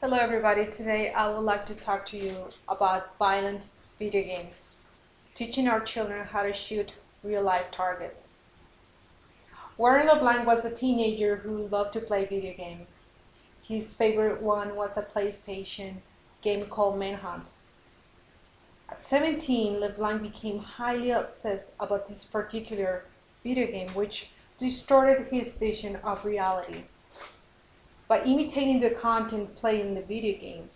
Hello everybody, today I would like to talk to you about violent video games, teaching our children how to shoot real-life targets. Warren LeBlanc was a teenager who loved to play video games. His favorite one was a PlayStation game called Manhunt. At 17, LeBlanc became highly obsessed about this particular video game, which distorted his vision of reality. By imitating the content played in the video game,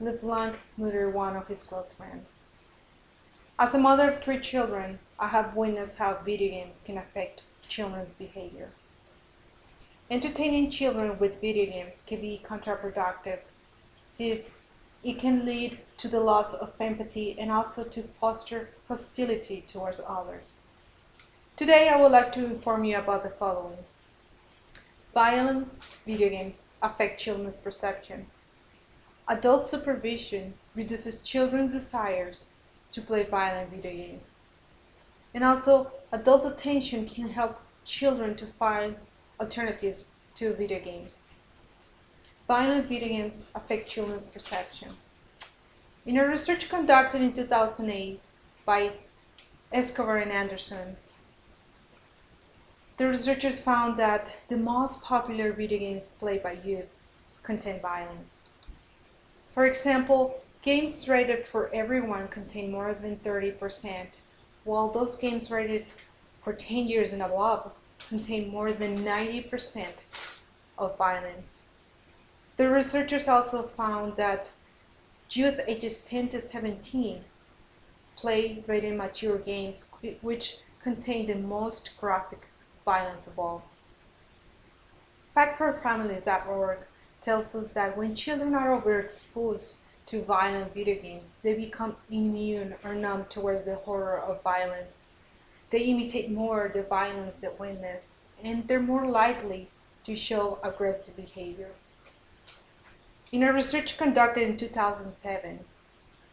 LeBlanc murdered one of his close friends. As a mother of 3 children, I have witnessed how video games can affect children's behavior. Entertaining children with video games can be counterproductive, since it can lead to the loss of empathy and also to foster hostility towards others. Today, I would like to inform you about the following. Violent video games affect children's perception. Adult supervision reduces children's desires to play violent video games. And also, adult attention can help children to find alternatives to video games. Violent video games affect children's perception. In a research conducted in 2008 by Escobar and Anderson, the researchers found that the most popular video games played by youth contain violence. For example, games rated for everyone contain more than 30%, while those games rated for 10 years and above contain more than 90% of violence. The researchers also found that youth ages 10 to 17 play rated mature games which contain the most graphic violence of all. FactForFamilies.org tells us that when children are overexposed to violent video games, they become immune or numb towards the horror of violence. They imitate more the violence they witness, and they're more likely to show aggressive behavior. In a research conducted in 2007,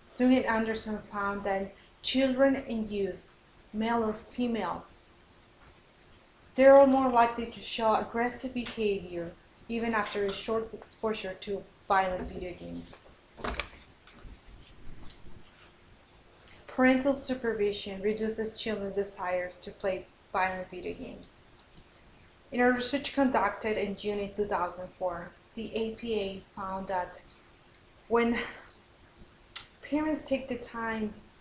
Sung and Anderson found that children and youth, male or female, they are more likely to show aggressive behavior even after a short exposure to violent video games. Parental supervision reduces children's desires to play violent video games. In a research conducted in June 2004, the APA found that when parents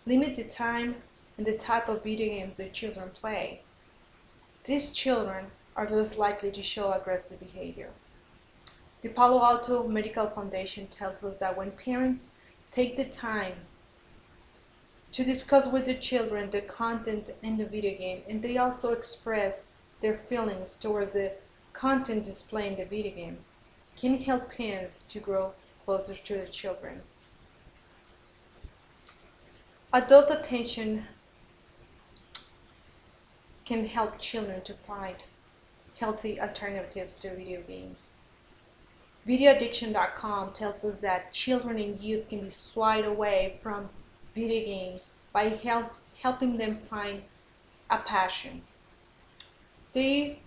limit the time and the type of video games their children play, these children are less likely to show aggressive behavior. The Palo Alto Medical Foundation tells us that when parents take the time to discuss with their children the content in the video game, and they also express their feelings towards the content displayed in the video game, can help parents to grow closer to their children. Adult attention can help children to find healthy alternatives to video games. VideoAddiction.com tells us that children and youth can be swayed away from video games by helping them find a passion. They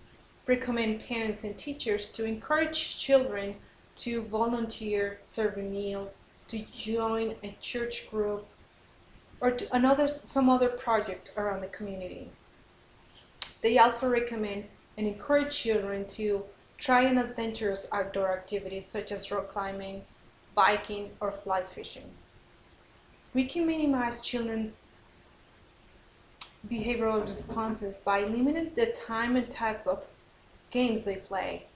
recommend parents and teachers to encourage children to volunteer serving meals, to join a church group, or to some other project around the community. They also recommend and encourage children to try an adventurous outdoor activities such as rock climbing, biking, or fly fishing. We can minimize children's behavioral responses by limiting the time and type of games they play,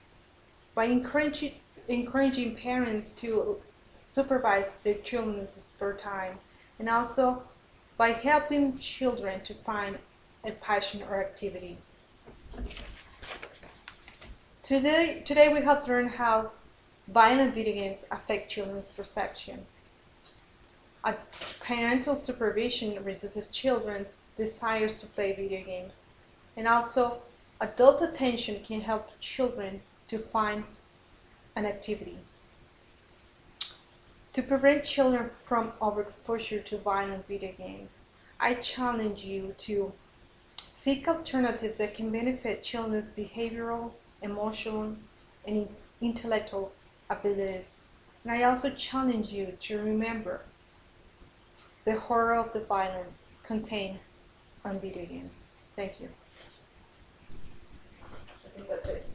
by encouraging parents to supervise their children's spare time, and also by helping children to find a passion or activity. Today we have learned how violent video games affect children's perception. Parental supervision reduces children's desires to play video games, and also adult attention can help children to find an activity. To prevent children from overexposure to violent video games, I challenge you to seek alternatives that can benefit children's behavioral, emotional, and intellectual abilities And I also challenge you to remember the horror of the violence contained on video games. Thank you. I think that's it.